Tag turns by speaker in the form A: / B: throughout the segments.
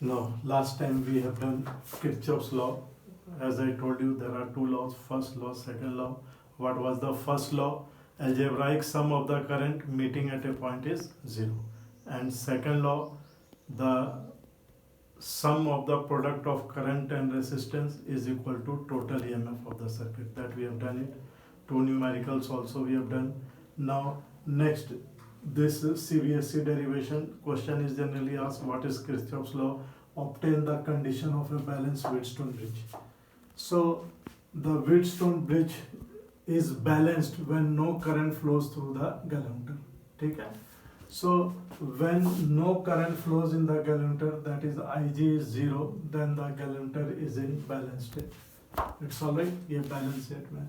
A: No, last time we have done Kirchhoff's law. As I told you, there are two laws, first law, second law. What was the first law? Algebraic sum of the current meeting at a point is 0. And second law, the sum of the product of current and resistance is equal to total EMF of the circuit. That we have done it. Two numericals also we have done. Now next, this CBSE derivation question is generally asked, what is Kirchhoff's law? Obtain the condition of a balanced Wheatstone bridge. So the Wheatstone bridge is balanced when no current flows through the galvanometer. ठीक है? So when no current flows in the galvanometer, that is Ig is 0, then the galvanometer is in balanced state. It's alright, ये balance state में.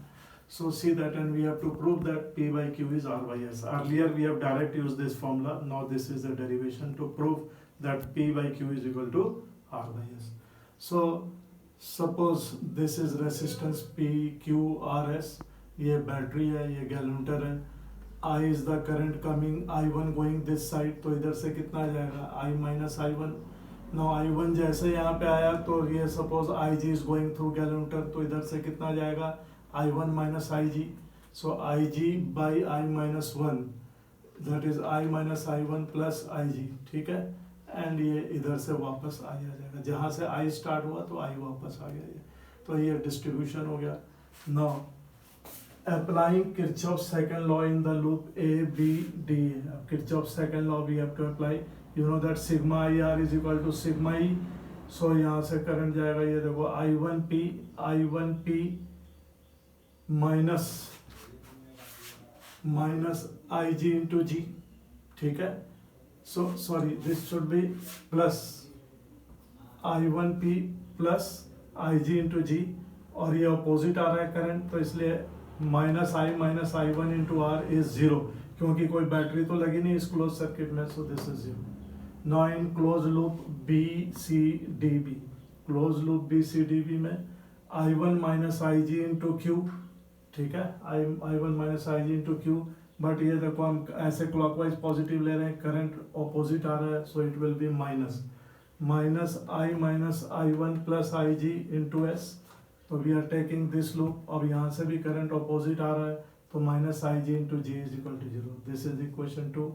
A: So see that, and we have to prove that P by Q is R by S. Earlier we have direct used this formula. Now this is the derivation to prove that P by Q is equal to R by S. So suppose this is resistance P Q R S. ये battery है, ये galvanometer है. I is the current coming, I1 going this side, तो इधर से कितना आ जाएगा? I minus I1. Now I1 जैसे यहाँ पे आया तो ये suppose Ig is going through galvanometer, तो इधर से कितना जाएगा? I1 minus Ig. So Ig by I minus 1, that is I minus I1 plus Ig. ठीक है? And ये इधर से वापस आ जाएगा. जहाँ से I start हुआ तो I वापस आ गया. तो ये distribution हो गया. Now applying Kirchhoff's second law in the loop A, B, D. Kirchhoff's second law we have to apply. You know that sigma IR is equal to sigma E. So यहाँ से current जाएगा, ये देखो I1P minus Ig into G. ठीक है? So sorry, this should be plus I1P plus Ig into G, और ये opposite आ रहा है करंट, तो इसलिए minus I1 into R is 0, क्योंकि कोई बैटरी तो लगी नहीं इस क्लोज सर्किट में. So this is 0. Now in close loop BCDB, close loop BCDB में I1 minus Ig into Q. ठीक है? I1 minus Ig into Q. But ये देखो हम ऐसे क्लॉकवाइज पॉजिटिव ले रहे हैं, करंट ऑपोजिट आ रहा है, so it will be minus I minus I1 plus Ig into S. तो we are taking this loop, और यहाँ से भी करंट ऑपोजिट आ रहा है, तो minus Ig into G is equal to 0. This is equation 2.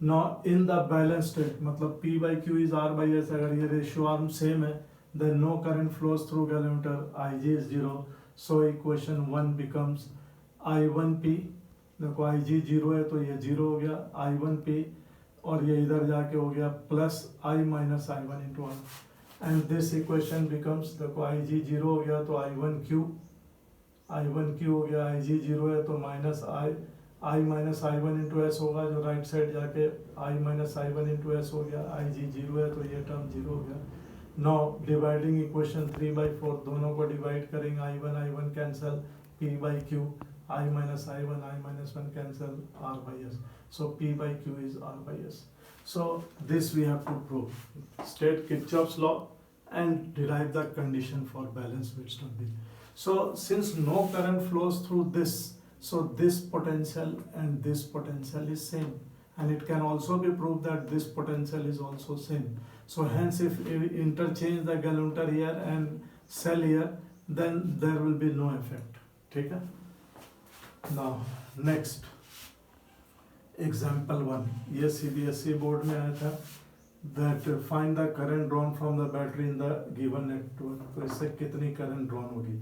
A: Now in the balanced state, मतलब P by Q is R by S, अगर ये रेशियो आर्म सेम है, then no current flows through galvanometer, Ig is 0. So equation 1 becomes I1P. देखो Ig 0 है तो ये 0 हो गया, I1P, और ये इधर जाके हो गया plus I minus I1 into R. And this equation becomes, देखो Ig 0 हो गया तो I1Q हो गया, Ig 0 है तो minus I minus I1 into S होगा, जो राइट साइड जाके I minus I1 into S हो गया, Ig 0 है तो ये टर्म 0 हो गया. Now dividing equation 3 by 4, दोनों को डिवाइड करेंगे, I1 cancel, P by Q, I minus I1, I minus 1 cancel, R by S. So P by Q is R by S. So this we have to prove. State Kirchhoff's law and derive the condition for balanced Wheatstone bridge. So since no current flows through this, so this potential and this potential is same, and it can also be proved that this potential is also same. So hence if we interchange the galvanometer here and cell here, then there will be no effect. ठीक है? Now next example 1, ये CBSE board में आया था, that find the current drawn from the battery in the given network. तो इससे कितनी current drawn होगी?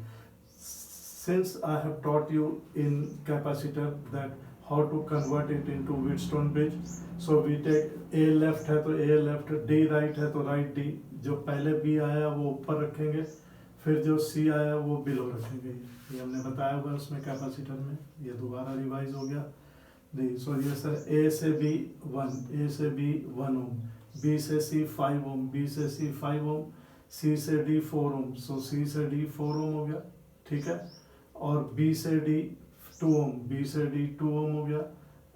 A: Since I have taught you in capacitor that how to convert it into Wheatstone bridge, so we take A left है तो A left, D right है तो right D, जो पहले B आया वो ऊपर रखेंगे, फिर जो C आया वो बिलो रखेंगे. ये हमने बताया हुआ उसमें कैपेसिटर में, ये दोबारा रिवाइज हो गया. सो ये सर A से B 1 ओम, B से C 5 ओम, B से C 5 ओम, C से D 4 ओम, सो C से D 4 ओम हो गया. ठीक है? और B से D 2 ओम, B से D 2 ओम हो गया,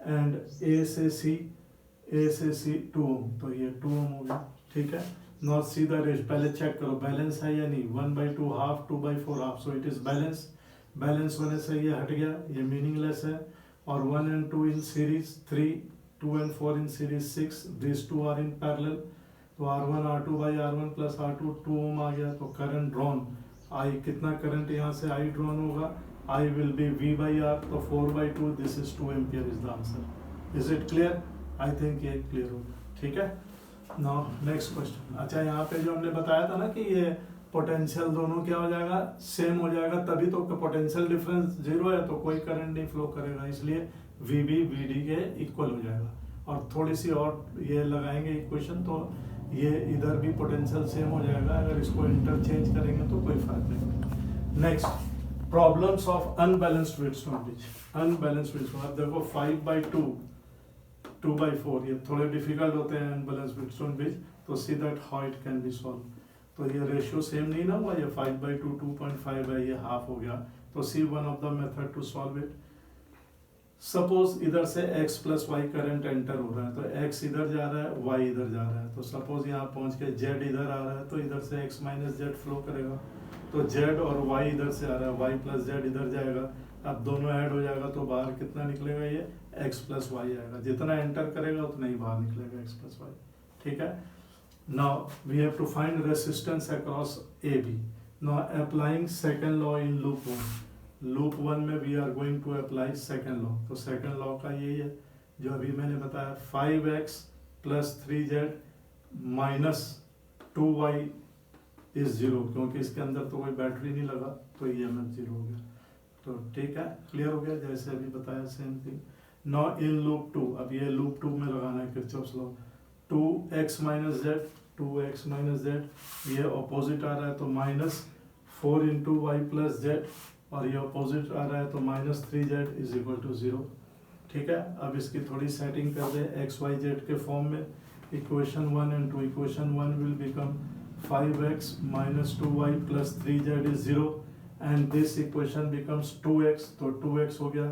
A: एंड A से C 2 ओम, तो ये 2 ओम हो गया. ठीक है? नॉट सीधा रेश, पहले चेक करो बैलेंस है या नहीं. 1/2 half, 2/4 half, so it is balance. Balance होने से ये हट गया, ये मीनिंगलेस है. और 1 and 2 in series, 3, 2 and 4 in series 6, these two are in parallel. तो R1 R2 by R1 plus R2 2 ओम आ गया। तो करंट ड्रॉन I, कितना करंट यहाँ से I ड्रॉन होगा, I will be V by R, तो 4/2 this is 2 ampere is the answer. Is it clear? I think ये clear होगा, ठीक है। Now next question. अच्छा, यहाँ पे जो हमने बताया था ना कि ये पोटेंशियल दोनों क्या हो जाएगा, सेम हो जाएगा, तभी तो पोटेंशियल डिफरेंस जीरो है तो कोई करंट नहीं फ्लो करेगा, इसलिए VB VD के इक्वल हो जाएगा। और थोड़ी सी और ये लगाएंगे इक्वेशन तो ये इधर भी पोटेंशियल सेम हो जाएगा, अगर इसको इंटरचेंज करेंगे तो कोई फर्क नहीं पड़ेगा। Next, problems of unbalanced Wheatstone bridge. Unbalanced Wheatstone, अब देखो 5/2 2/4 ये थोड़े डिफिकल्ट होते हैं अनबैलेंस्ड व्हीटस्टोन ब्रिज, तो see that how it can be solve. तो ये रेशियो सेम नहीं ना हुआ, ये 5/2 2.5 है, ये हाफ हो गया, तो see one of the method to solve it. Suppose इधर से x plus y current enter हो रहा है, तो x इधर जा रहा है, y इधर जा रहा है, तो सपोज यहाँ पहुंच के z इधर आ रहा है, तो इधर से x माइनस जेड फ्लो करेगा, तो z और y इधर से आ रहा है, y प्लस जेड इधर जाएगा, अब दोनों ऐड हो जाएगा तो बाहर कितना निकलेगा, ये x प्लस वाई आएगा, जितना एंटर करेगा उतना ही बाहर निकलेगा x प्लस वाई, ठीक है। Now we have to find resistance across AB। Now applying second law in loop 1, loop 1 में we are going to apply second law. तो सेकंड लॉ का यही है जो अभी मैंने बताया, 5x plus 3z minus 2y is 0, क्योंकि इसके अंदर तो कोई बैटरी नहीं लगा तो EMF 0 हो गया। तो ठीक है, क्लियर हो गया, जैसे अभी बताया same thing. Now in loop 2, अब ये लूप 2 में लगाना है Kirchhoff's law. 2x minus Z, 2x minus Z, ये ऑपोजिट आ रहा है तो minus 4 into Y plus Z, और ये अपोजिट आ रहा है तो minus 3z is equal to 0, ठीक है। अब इसकी थोड़ी सेटिंग कर दे x y z के फॉर्म में। Equation 1 and 2, equation 1 will become 5x minus 2y plus 3z is 0, and this equation becomes 2x, तो 2x हो गया,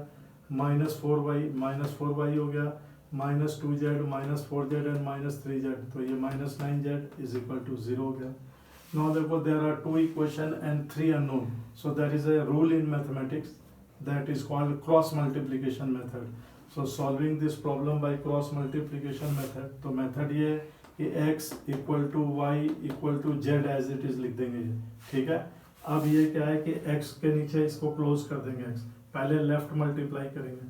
A: माइनस 4y हो गया, minus 2z minus 4z and minus 3z, तो ये minus 9z is equal to 0 हो गया। Now therefore there are 2 equation and 3 unknown. So there is a rule in mathematics that is called cross multiplication method. So solving this problem by cross multiplication method, तो method ये कि x equal to y equal to z as it is लिख देंगे ये, ठीक है। अब ये क्या है कि x के नीचे इसको क्लोज कर देंगे, x पहले लेफ्ट मल्टीप्लाई करेंगे,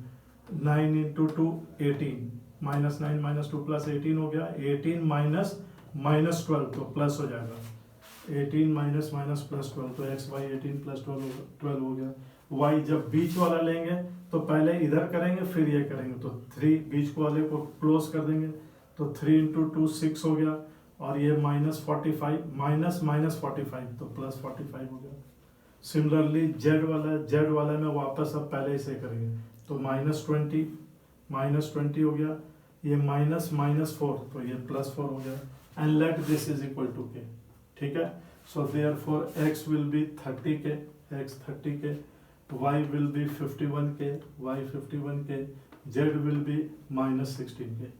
A: 9 इंटू 2 18, माइनस 9 माइनस 2 प्लस 18 हो गया, 18 माइनस माइनस 12 तो प्लस हो जाएगा, 18 माइनस माइनस प्लस 12, तो x बाई 18 प्लस 12 हो गया। y जब बीच वाला लेंगे तो पहले इधर करेंगे फिर ये करेंगे, तो 3 बीच वाले को क्लोज कर देंगे, तो 3 इंटू 2 6 हो गया, और ये माइनस 45 माइनस माइनस 45 तो प्लस 45 हो गया। सिमिलरली z वाला में वापस अब पहले इसे करेंगे, तो माइनस 20 हो गया, ये माइनस माइनस 4 तो ये प्लस 4 हो गया, and let this is equal to k, ठीक है। So therefore x will be 30k, x 30k, y will be 51k, y 51k, z will be minus 16k।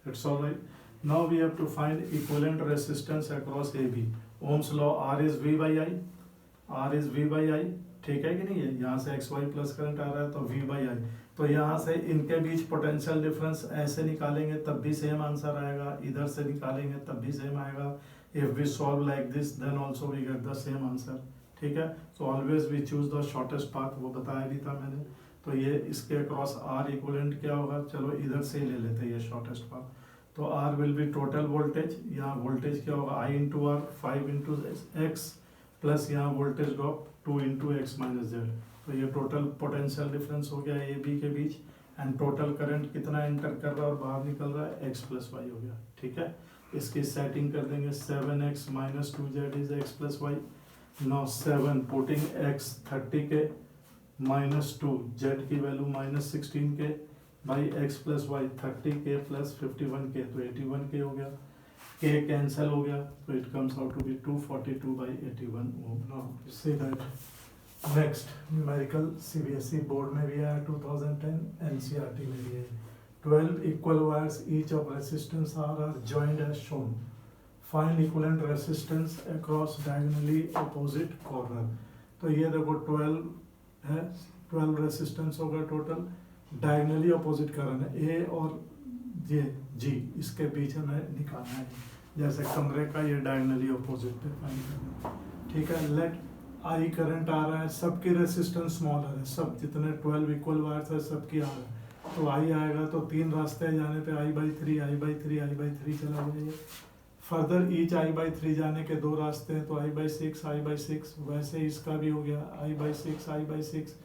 A: It's all right. Now we have to find equivalent resistance across AB। Ohm's law R is V by I, R is V by I, ठीक है कि नहीं है। यहाँ से XY plus current आ रहा है तो V बाई I, तो यहाँ से इनके बीच पोटेंशियल डिफरेंस ऐसे निकालेंगे तब भी सेम आंसर आएगा, इधर से निकालेंगे तब भी सेम आएगा। If we solve like this then also we get the same answer, ठीक है। So always we choose the shortest path, वो बताया भी था मैंने। तो ये इसके अक्रॉस R इक्विवेलेंट क्या होगा, चलो इधर से ही ले लेते हैं ये शॉर्टेस्ट पाथ। तो R will be total voltage, यहाँ वोल्टेज क्या होगा I into R 5 into x plus यहाँ voltage drop 2 into x minus Z, तो ये टोटल पोटेंशियल डिफरेंस हो गया ए बी के बीच, एंड टोटल करंट कितना एंटर कर रहा है और बाहर निकल रहा है x प्लस वाई हो गया, ठीक है। इसकी सेटिंग कर देंगे, 7x माइनस 2z is x plus Y. Now 7 putting x 30k माइनस 2 z की value minus 16k by x plus Y 30k plus 51k, तो 81k हो गया, k कैंसिल हो गया, तो it comes out to be 242 by 81 ohm. Now see that next numerical CBSE board में भी आया, 2010 NCERT में भी है। 12 equal wires each of resistance R are joined as shown. Find equivalent resistance across diagonally opposite corner. तो ये देखो 12 है, 12 रेसिस्टेंस होगा टोटल, डायगनली अपोजिट करना है A और ये G, इसके बीच हमें निकालना है। जैसे कमरे का ये डायगनली अपोजिट पे फाइंड करना, ठीक है। लेट आई करंट आ रहा है, सबकी रेसिस्टेंस स्मॉलर है, सब जितने 12 इक्वल वायर्स है सबकी आ रहा है, तो आई आएगा तो 3 रास्ते हैं जाने पे, I/3 I/3 I/3 चला जाएगा। फर्दर ईच I/3 जाने के 2 रास्ते हैं, तो I/6 I/6, वैसे इसका भी हो गया I/6 I/6,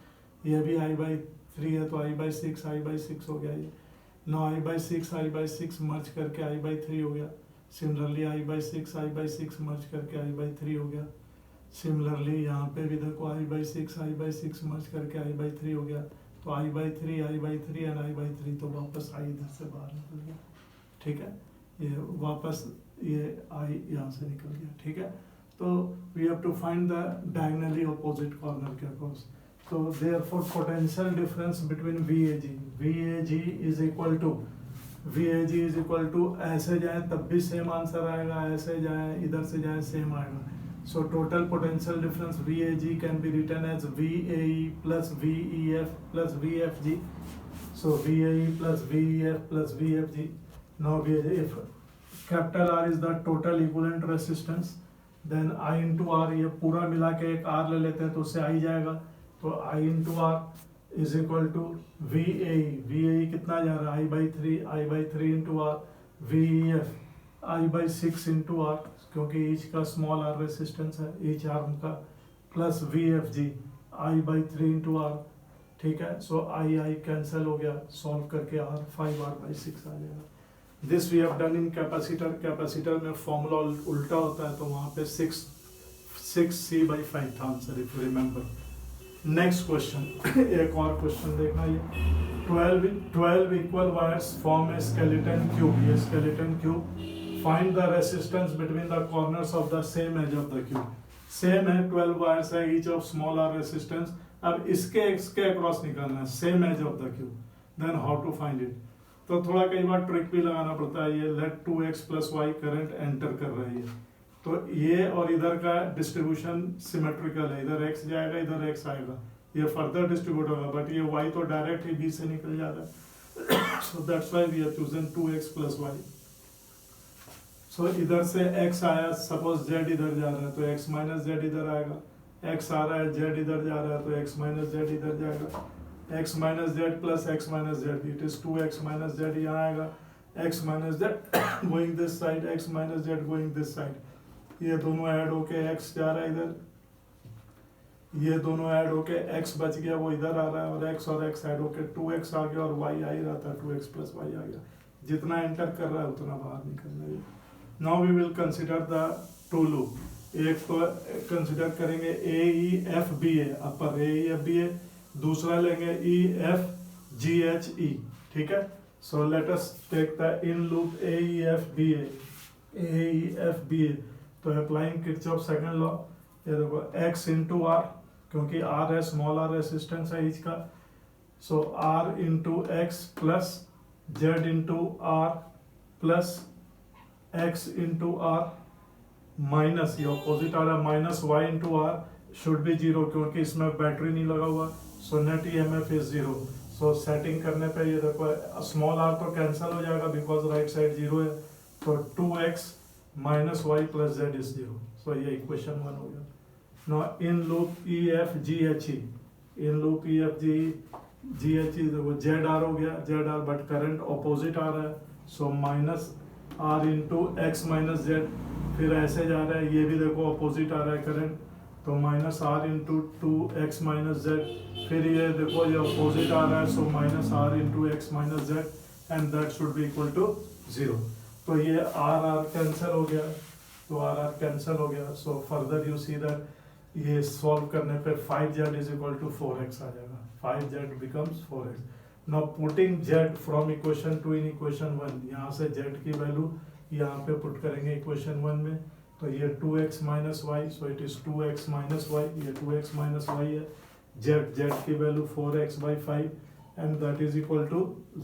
A: ये भी I/3 है तो I/6 I/6 हो गया ये। now I/6 I/6 मर्ज करके I/3 हो गया। सिमिलरली I/6 I/6 मर्ज करके I/3 हो गया। सिमिलरली यहाँ पे भी देखो I/6 I/6 मर्ज करके I/3 हो गया, तो I/3 I/3 एंड I/3, तो वापस I इधर से बाहर निकल गया, ठीक है। ये वापस ये I यहाँ से निकल गया, ठीक है। तो we have to find the diagonally opposite corner के अक्रॉस। तो therefore potential difference between VAG is equal to ऐसे जाए तब भी सेम आंसर आएगा, ऐसे जाए इधर से जाए सेम आएगा। So total potential difference VAG can be written as VAE plus VEF plus VFG. So VAE plus VEF plus VFG. Now if capital R is the total equivalent resistance, then I into R, ये पूरा मिला के एक R ले लेते हैं तो उससे I जाएगा, तो I into R is equal to VAE। VAE कितना जा रहा है I/3 into R, VEF I/6 into R, क्योंकि ईच का स्मॉल आर रेसिस्टेंस है ईच आर्म का, plus VFG I/3 into R, ठीक है। सो I कैंसिल हो गया, सॉल्व करके R 5R/6 आ जाएगा। This we have done in capacitor में फॉर्मूला उल्टा होता है, तो वहाँ पे 6C/5 था answer, if you remember. Next question एक और क्वेश्चन देखना, ये 12 इक्वल wires form a skeleton cube. ये skeleton cube, find the resistance between the corners of the same edge of the cube। Same है, 12 वायर्स है, each of small r resistance। अब इसके अक्रॉस निकालना है, same edge of the cube, then how to find it. तो थोड़ा कई बार trick भी लगाना पड़ता है। ये late 2x + y current enter कर रही है, तो ये और इधर का डिस्ट्रीब्यूशन सिमेट्रिकल है, इधर x जाएगा इधर x आएगा, ये फर्दर डिस्ट्रीब्यूट होगा, बट ये y तो डायरेक्ट ही b से निकल जा रहा है। So that's why we have chosen 2x + y। So इधर से x आया, सपोज z इधर जा रहा है तो x - z इधर आएगा, x आ रहा है z इधर जा रहा है तो x - z इधर जाएगा, x - z plus x - z, it is 2x - z यहाँ आएगा, x - z going this side, x - z going this side, ये दोनों ऐड होके x जा रहा है इधर, ये दोनों ऐड होके x बच गया वो इधर आ रहा है, और x ऐड होके 2x आ गया, और y आ ही रहा था, 2x + y आ गया। जितना एंटर कर रहा है उतना बाहर निकल रहा है। Now we will consider the two loop। एक तो कंसिडर करेंगे AEFBA, अपर AEFBA, दूसरा लेंगे EFGHE, ठीक है। So let us take the in loop AEFBA। तो अप्लाइंग किरचॉफ सेकंड लॉ, ये देखो x into R, क्योंकि R है, स्मॉल r रेसिस्टेंस है ईच का, so R into x plus Z into R plus x into R minus, ये opposite आ रहा है, minus y into R should be 0, क्योंकि इसमें बैटरी नहीं लगा हुआ, so net EMF is 0। So setting करने पे ये देखो स्मॉल r तो कैंसिल हो जाएगा बिकॉज राइट साइड 0 है, तो 2x - y + z इज 0। सो ये इक्वेशन 1 हो गया। Now in loop EFGHE, in loop EFGHE देखो ZR हो गया, ZR, बट करंट ऑपोजिट आ रहा है, so -R into x - z, फिर ऐसे जा रहा है, ये भी देखो अपोजिट आ रहा है करंट, तो -R into 2x - z, फिर ये देखो ये अपोजिट आ रहा है, so -R into x - z, and that should be equal to 0। तो ये R कैंसिल हो गया, तो R कैंसिल हो गया, so further you see that ये सॉल्व करने पे 5z is equal to 4x आ जाएगा, 5z becomes 4x। Now putting z from equation 2 in equation 1, यहाँ से z की वैल्यू यहाँ पे पुट करेंगे इक्वेशन 1 में, तो ये 2x - y, so it is 2x - y, ये 2x - y है, z की value 4x/5 and that is equal to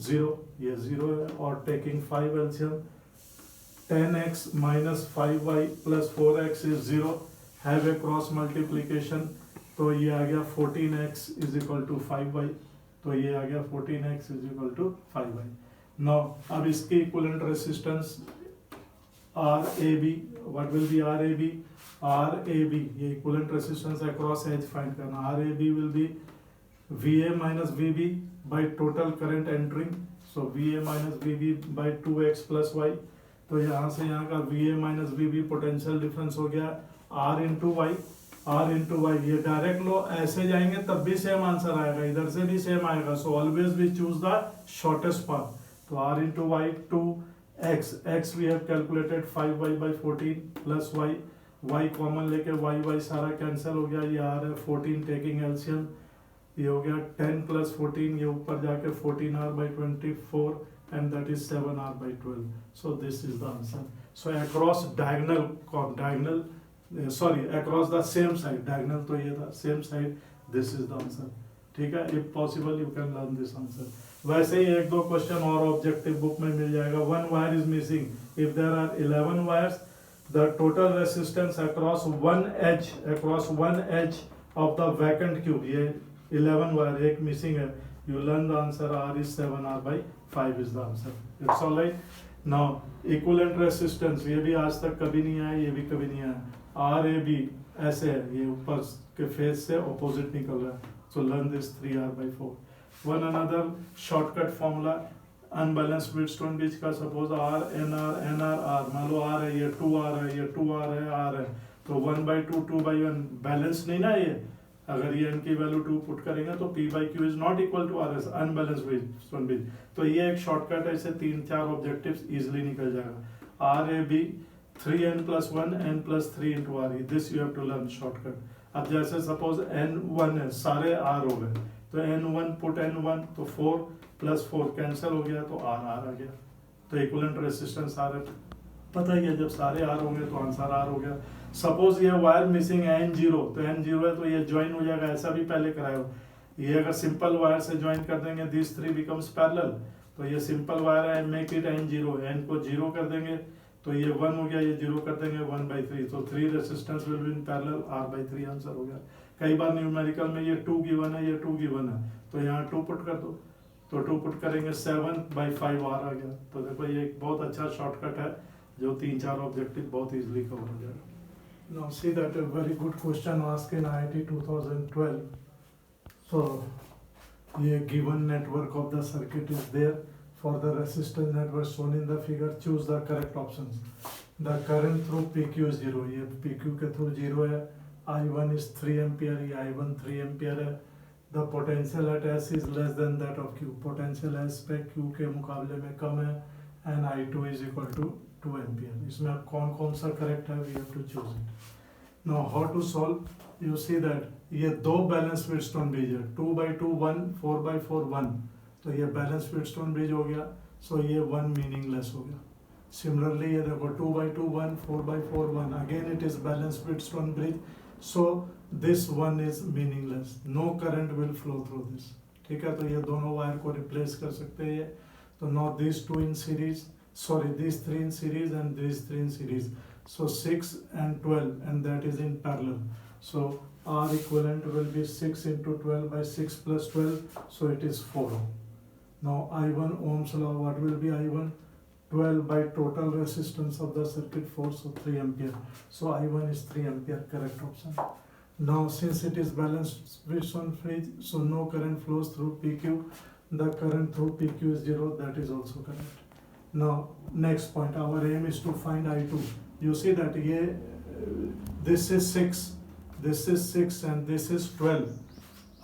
A: 0, ये 0 है, और taking 5 LCM, 10x - 5y plus 4x is 0, have a cross multiplication, तो ये आ गया 14x is equal to 5y, तो ये आ गया 14x is equal to 5y। Now अब इसके equivalent resistance R A B, what will be R A B? R A B, ये equivalent resistance across edge find करना. R A B will be V A minus V B by total current entering. So V A minus V B by 2x plus Y. तो यहाँ से यहाँ का V A minus V B potential difference हो गया R into Y. R into Y, ये direct लो ऐसे जाएंगे तब भी सेम आंसर आएगा, इधर से भी सेम आएगा. So always we choose the shortest path. तो R into Y 2x, x we have calculated 5y by 14 plus y, y common लेके y सारा कैंसिल हो गया. ये आर है 14 टेकिंग एलसीएम, ये हो गया 10 प्लस 14, ये ऊपर जाके 14r by 24 and that is 7r by 12. So this is the answer. So across diagonal, sorry, across the same side, diagonal तो ये था, same side, this is the answer. ठीक है, if possible you can learn this answer. वैसे ही एक दो question और objective book में मिल जाएगा. One wire is missing. If there are 11 wires, the total resistance across one edge of the vacant cube, ये 11 wire एक missing है. You learn the answer. R is 7r by 5 is the answer. It's all right. Now equivalent resistance, ये भी आज तक कभी नहीं आया, ये भी कभी नहीं आया. R A B ऐसे है, ये ऊपर के फेस से opposite निकल रहा है. So learn this 3r by 4. One another shortcut formula, unbalanced Wheatstone bridge का suppose R N R R, मान लो R है, ये 2R है, ये 2R है, R है, तो 1 by 2 2 by 1 बैलेंस नहीं ना ये. अगर ये n की वैल्यू 2 पुट करेंगे तो p by q is not equal to r S, unbalanced Wheatstone bridge. तो ये एक शॉर्टकट है, इससे 3-4 ऑब्जेक्टिव्स इजीली निकल जाएगा. R A B 3n plus 1 n plus 3 into r, this you have to learn shortcut. अब जैसे सपोज n1 है, सारे r हो गए, तो n1 पुट n1 तो 4 प्लस 4 कैंसिल हो गया तो r आ गया. तो इक्विवेलेंट रेजिस्टेंस r है, पता ही है, जब सारे r होंगे तो आंसर r हो गया. सपोज ये वायर मिसिंग है n0, तो n0 है तो ये ज्वाइन हो जाएगा, ऐसा भी पहले कराया हो. ये अगर सिंपल वायर से ज्वाइन कर देंगे, दिस 3 बिकम्स पैरेलल. तो ये सिंपल वायर है, मेक इट n0, n को 0 कर देंगे तो ये 1 हो गया, ये 0 कर देंगे 1/3, तो 3 resistance will be in parallel, r/3 answer हो गया. कई बार न्यूमेरिकल में ये 2 गिवन है, ये 2 गिवन है, तो यहाँ 2 पुट कर दो, तो 2 पुट करेंगे 7/5 r आ गया. तो देखो ये एक बहुत अच्छा शॉर्टकट है जो 3-4 ऑब्जेक्टिव बहुत इजीली कवर हो जाएगा. Now see that a very good question asked in IIT 2012. So, ये given network of the circuit is there. For the resistance network shown in the figure, choose the correct options. The current through PQ is 0. ये PQ के through 0 है. I1 is 3 ampere, ये I1 3 ampere है. The potential at S is less than that of Q. Potential S पे Q के मुकाबले में कम है. And I2 is equal to 2 ampere. इसमें अब कौन सा correct है, we have to choose it. Now how to solve? You see that ये दो बैलेंस Wheatstone bridge है, 2/2 1, 4/4 1, तो ये बैलेंस Wheatstone bridge हो गया. सो ये 1 मीनिंगलेस हो गया. सिमिलरली ये देखो 2/2 1, 4/4 1, again it is balance Wheatstone bridge. So this 1 is meaningless, no current will flow through this. ठीक है, तो ये दोनों वायर को रिप्लेस कर सकते हैं. तो now this 2 in series, sorry, these 3 in series and these 3 in series. So 6 and 12, and that is in parallel. So R equivalent will be 6 into 12 by 6 plus 12. So it is 4. Now I1 Ohm's law, what will be I1? 12 by total resistance of the circuit 4, so 3 ampere. So I1 is 3 ampere, correct option. Now since it is balanced Wheatstone bridge, so no current flows through PQ. The current through PQ is 0, that is also correct. Now next point, our aim is to find I2. You see that ये this is 6 and this is 12.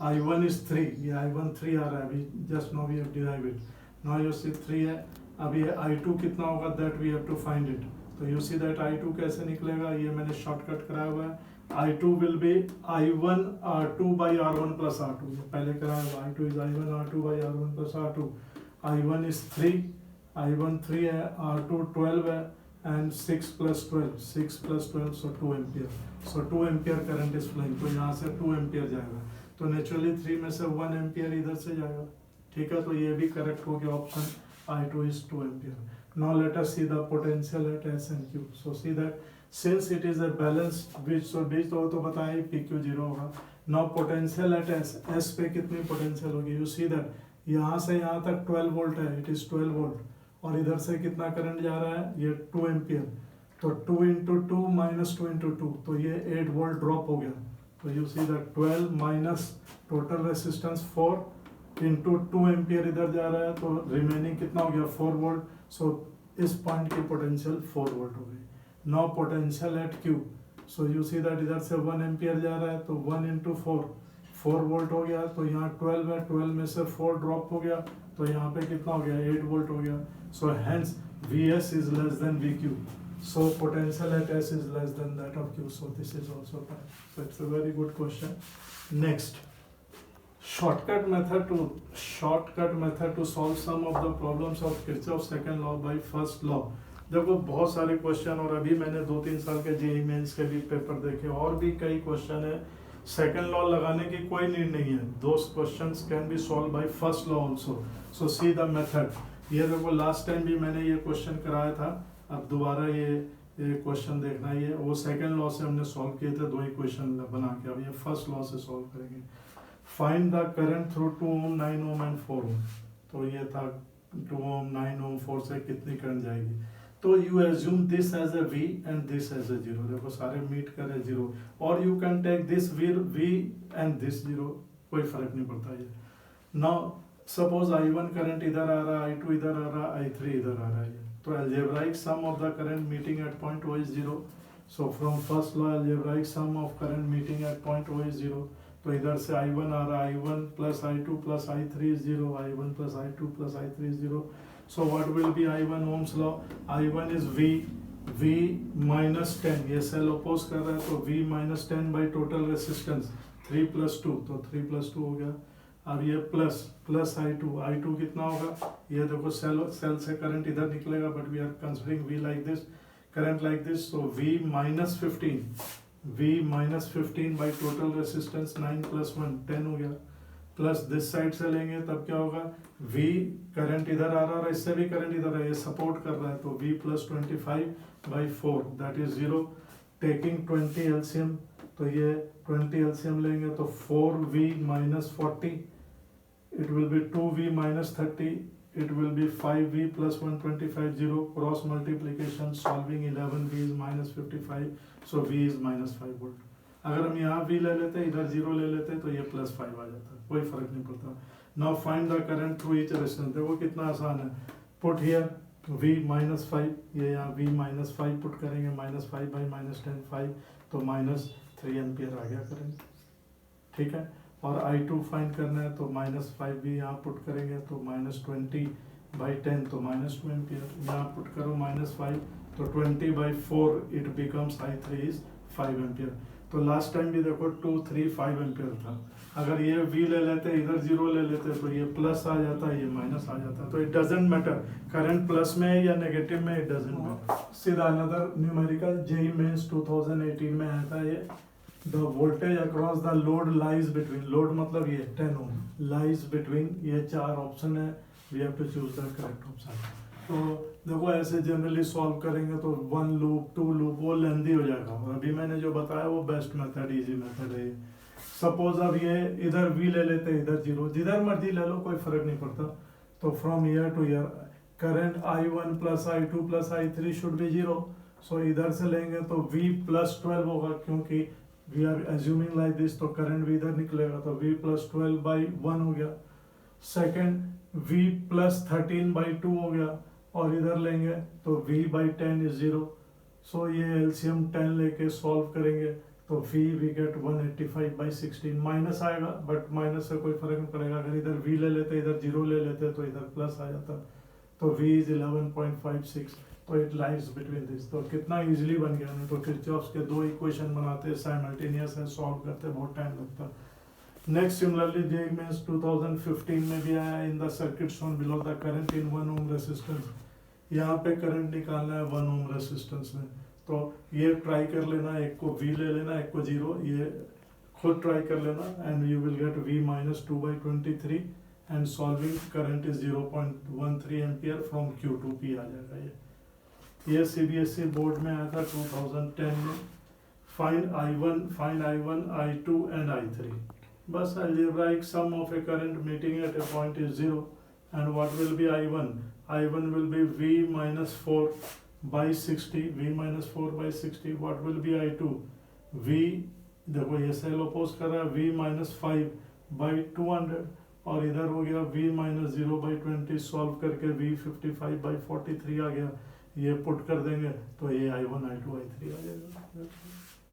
A: I1 is 3, ये I1 3 आ रहा है अभी, just now we have derived it. Now you see 3 है, अब ये I2 कितना होगा, that we have to find it. तो you see that I2 कैसे निकलेगा, ये मैंने शॉर्टकट कराया हुआ है. I2 will be I1 R2 by R1 plus R2, ये पहले कराया हुआ. I2 is I1 R2 by R1 plus R2. I1 is 3, I1 3 है, R2 12 है, and 6 plus 12, so 2 ampere. So 2 ampere current is flowing, तो यहाँ से 2 ampere जाएगा, तो नेचुरली 3 में से 1 ampere इधर से जाएगा. ठीक है, तो ये भी करेक्ट हो गया option. I2 is 2 ampere. Now let us see the potential at S and Q. So see that since it is a balanced Wheatstone bridge, तो बताएं PQ 0 होगा. Now potential at S पे कितनी potential होगी? You see that यहाँ से यहाँ तक 12 वोल्ट है, it is 12 वोल्ट, और इधर से कितना करंट जा रहा है, ये 2 एम्पियर. तो 2 into two minus 2 into two, तो ये 8 वोल्ट ड्रॉप हो गया. तो you see that 12 minus total resistance 4 into 2 ampere इधर जा रहा है, तो रिमेनिंग कितना हो गया 4 वोल्ट. सो इस पॉइंट की पोटेंशियल 4 वोल्ट हो गई. Now potential at Q, so you see that इधर से 1 एम्पियर जा रहा है, तो 1 इंटू 4 वोल्ट हो गया. तो यहाँ 12 है, 12 में से 4 ड्रॉप हो गया, तो यहाँ पे कितना हो गया 8 वोल्ट हो गया. So hence Vs is less than Vq. So potential at S is less than that of Q. So this is also fine. So it's a very good question. Next, shortcut method to solve some of the problems of Kirchhoff's second law by first law. देखो बहुत सारे question, और अभी मैंने 2-3 साल के JEE mains के भी पेपर देखे, और भी कई क्वेश्चन है. सेकेंड लॉ लगाने की कोई नीड नहीं है. Those questions can be solve by first law also. So see the method. ये देखो लास्ट टाइम भी मैंने ये क्वेश्चन कराया था, अब दोबारा ये क्वेश्चन देखना. ये वो सेकेंड लॉ से हमने सॉल्व किए थे 2 इक्वेशन बना के. अब ये फर्स्ट लॉ से सॉल्व करेंगे. Find the current through 2 ohm 9 ohm and 4 ohm. तो ये था 2 ओम 9 ओम 4 से कितनी करंट जाएगी. तो you assume this as a V and this as a 0. देखो सारे मीट करे 0, और you can take this V and this 0, कोई फर्क नहीं पड़ता. ये नाउ सपोज I1 करंट इधर आ रहा है, I2 इधर आ रहा है, I3 इधर आ रहा है. तो algebraic sum of the current meeting at point O is 0. So from first law algebraic sum of current meeting at point O is 0. तो इधर से I1 आ रहा है, I1 plus I2 plus I3 is 0, I1 plus I2 plus I3 is 0. So what will be I1 Ohm's law? I1 is V minus 10. ये cell oppose कर रहा है, तो V minus 10 by total resistance 3 plus 2, तो 3 plus 2 हो गया. अब ये प्लस I2 कितना होगा. ये देखो सेल से करंट इधर निकलेगा, but we are considering V like this, current like this. So V minus 15 by total resistance 9 plus 1 10 हो गया. प्लस दिस साइड से लेंगे तब क्या होगा, V करंट इधर आ रहा है, इससे भी करंट इधर है, ये सपोर्ट कर रहा है, तो V plus 25 by 4 that is 0. Taking 20 LCM, तो ये 20 LCM लेंगे तो 4V minus 40, it will be 2V minus 30, it will be 5V plus 125, 0. Cross multiplication solving 11V is minus 55, so V is minus 5 volt. अगर हम यहाँ V ले लेते, इधर 0 ले लेते, तो ये प्लस 5 आ जाता, कोई फर्क नहीं पड़ता. Now find the current through each resistance. देखो कितना आसान है. Put here V minus 5, ये यहाँ V minus 5 पुट करेंगे, minus 5 by minus 10 5, तो minus 3 एम्पियर आ गया करंट. ठीक है. और I2 फाइंड करना है, तो माइनस 5 भी यहाँ पुट करेंगे, तो माइनस 20 बाई 10, तो माइनस 2 एम्पियर. यहाँ पुट करो माइनस 5, तो 20 by 4 it becomes I3 is 5 ampere. तो लास्ट टाइम भी देखो 2 3 5 एम्पियर था. अगर ये V ले लेते, इधर 0 ले लेते, तो ये प्लस आ जाता, ये माइनस आ जाता. तो it doesn't matter current plus में है या नेगेटिव में, इट डजेंट मैटर. सीधा अनदर न्यूमेरिकल जेईई मेंस 2018 में आया था. ये the voltage across the load lies between, load मतलब ये 10 ohm lies between, ये 4 ऑप्शन है, we have to choose the correct option. तो देखो ऐसे जनरली सॉल्व करेंगे तो 1 लूप 2 लूप वो लेंदी हो जाएगा. और अभी मैंने जो बताया वो बेस्ट मेथड, इजी मेथड है. सपोज अब ये इधर V ले लेते हैं, इधर 0, जिधर मर्जी ले लो, कोई फर्क नहीं पड़ता. तो from year two year current I1 plus I2 plus I3 should be 0. सो इधर से लेंगे तो V plus 12 होगा, क्योंकि we are assuming like this, तो करंट भी इधर निकलेगा, तो V plus 12 by 1 हो गया. सेकेंड V plus 13 by 2 हो गया, और इधर लेंगे तो V by 10 is 0. सो ये LCM 10 लेके सॉल्व करेंगे, तो V we get 185 by 16. Minus आएगा, बट माइनस से कोई फर्क नहीं पड़ेगा. अगर इधर V ले लेते, इधर 0 ले लेते, तो इधर प्लस आ जाता, तो V is 11.56. तो इट लाइज बिटवीन दिस. तो कितना इजीली बन गया. नहीं तो किरचॉफ्स के 2 इक्वेशन बनाते साइमल्टेनियस है, सॉल्व करते बहुत टाइम लगता. नेक्स्ट सिमिलरली जेईई मेंस 2015 में भी आया. In the circuit shown below the current in 1 ohm resistance. यहाँ पे करंट निकालना है 1 ओम रेसिस्टेंस में. तो ये ट्राई कर लेना, एक को V ले लेना, एक को 0, ये खुद ट्राई कर लेना, and you will get V minus 2 by 23, and solving current is 0.13 ampere from Q to P आ जाएगा. ये CBSE बोर्ड में आया था 2010 में. Find I1, I2 and I3. बस algebraic sum of a current meeting at a point is 0. And what will be I1? I1 will be V minus 4 by 60, v minus 4 by 60, what will be I2? v, देखो ये cell oppose कर रहा है, v minus 5 by 200, और इधर हो गया v minus 0 by 20, solve करके v 55 by 43 आ गया, ये पुट कर देंगे तो ये I1 I2 I3 आ जाएगा।